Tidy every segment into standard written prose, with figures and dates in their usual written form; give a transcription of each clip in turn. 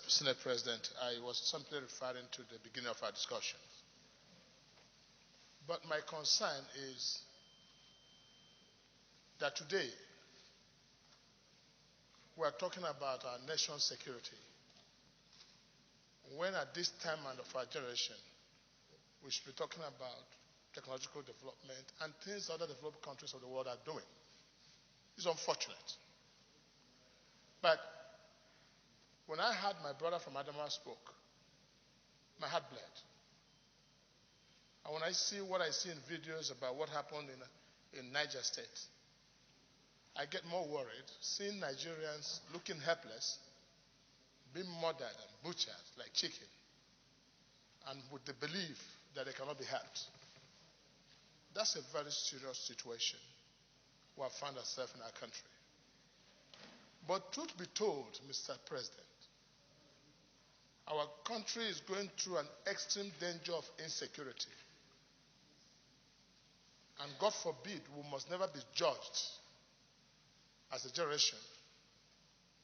Senate President, I was simply referring to the beginning of our discussion. But my concern is that today we are talking about our nation's security, when at this time and of our generation, we should be talking about technological development and things other developed countries of the world are doing. It's unfortunate. But when I heard my brother from Adamawa spoke, my heart bled. And when I see what I see in videos about what happened in Niger State, I get more worried seeing Nigerians looking helpless, being murdered and butchered like chicken, and with the belief that they cannot be helped. That's a very serious situation we have found ourselves in our country. But truth be told, Mr. President, our country is going through an extreme danger of insecurity. And God forbid, we must never be judged as a generation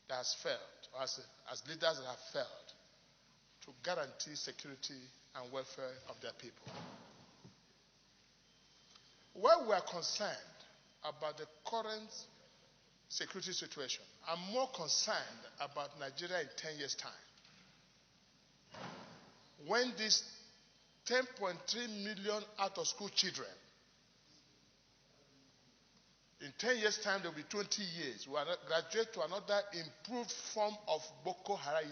that has failed, or as leaders that have failed to guarantee security and welfare of their people. Where we are concerned about the current security situation, I'm more concerned about Nigeria in 10 years' time. When these 10.3 million out-of-school children, in 10 years' time, there will be 20 years, we will graduate to another improved form of Boko Haram.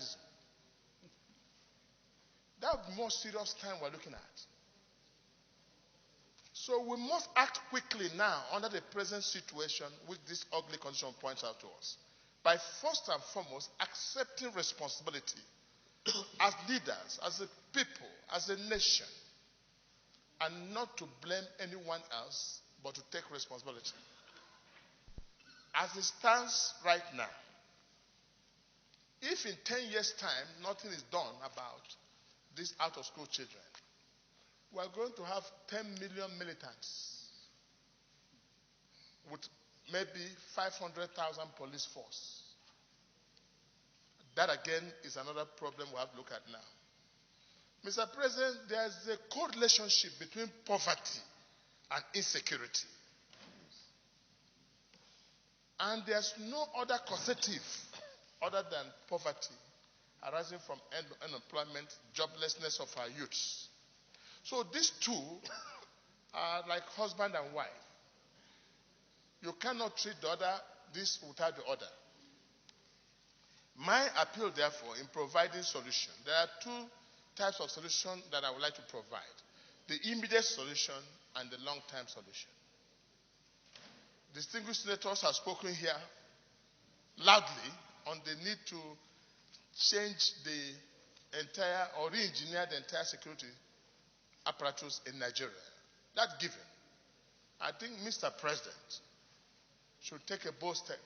That would be more serious time we're looking at. So we must act quickly now under the present situation which this ugly condition points out to us, by first and foremost accepting responsibility as leaders, as a people, as a nation, and not to blame anyone else, but to take responsibility. As it stands right now, if in 10 years' time nothing is done about these out-of-school children, we are going to have 10 million militants with maybe 500,000 police force. That again is another problem we have to look at now. Mr. President, there is a correlationship between poverty and insecurity. And there's no other causative other than poverty arising from unemployment, joblessness of our youths. So these two are like husband and wife. You cannot treat the other this without the other. My appeal, therefore, in providing solution, there are two types of solution that I would like to provide: the immediate solution and the long-term solution. Distinguished senators have spoken here loudly on the need to change the entire or re-engineer the entire security apparatus in Nigeria. That's given. I think Mr. President should take a bold step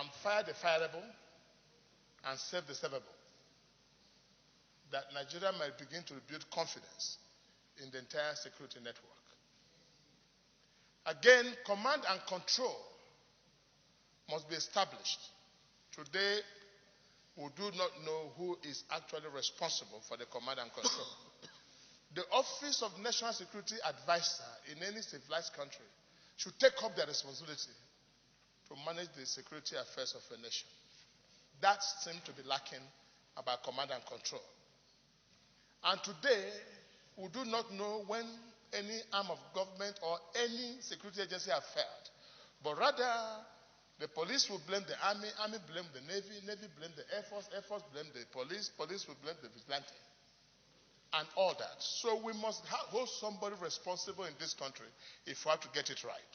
and fire the fireable and save the savable, that Nigeria might begin to rebuild confidence in the entire security network. Again, command and control must be established. Today, we do not know who is actually responsible for the command and control. The Office of National Security Advisor in any civilized country should take up their responsibility to manage the security affairs of a nation. That seems to be lacking about command and control. And today, we do not know when any arm of government or any security agency have failed. But rather, the police will blame the army blame the navy blame the air force blame the police will blame the vigilante, and all that. So we must hold somebody responsible in this country if we have to get it right.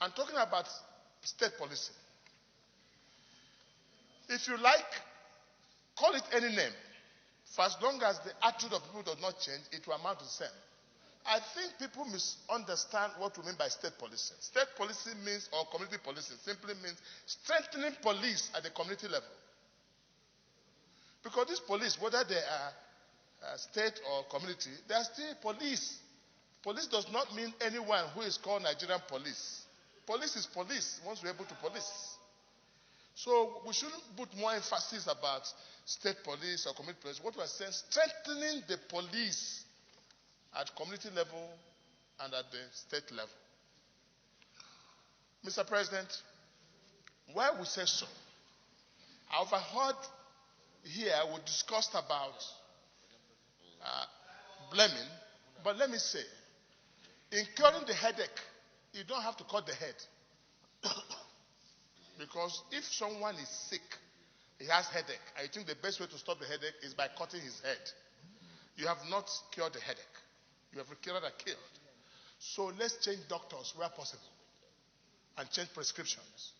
I'm talking about state policing. If you like, call it any name. For as long as the attitude of people does not change, it will amount to the same. I think people misunderstand what we mean by state policing. State policing means, or community policing, simply means strengthening police at the community level. Because these police, whether they are state or community, they are still police. Police does not mean anyone who is called Nigerian police. Police is police once we're able to police. So we shouldn't put more emphasis about state police or community police. What we are saying, strengthening the police at community level and at the state level. Mr. President, why we say so? I overheard here we discussed about blaming, but let me say, in curing the headache, you don't have to cut the head. Because if someone is sick, he has headache, I think the best way to stop the headache is by cutting his head. You have not cured the headache. You have cured and killed. So let's change doctors where possible and change prescriptions.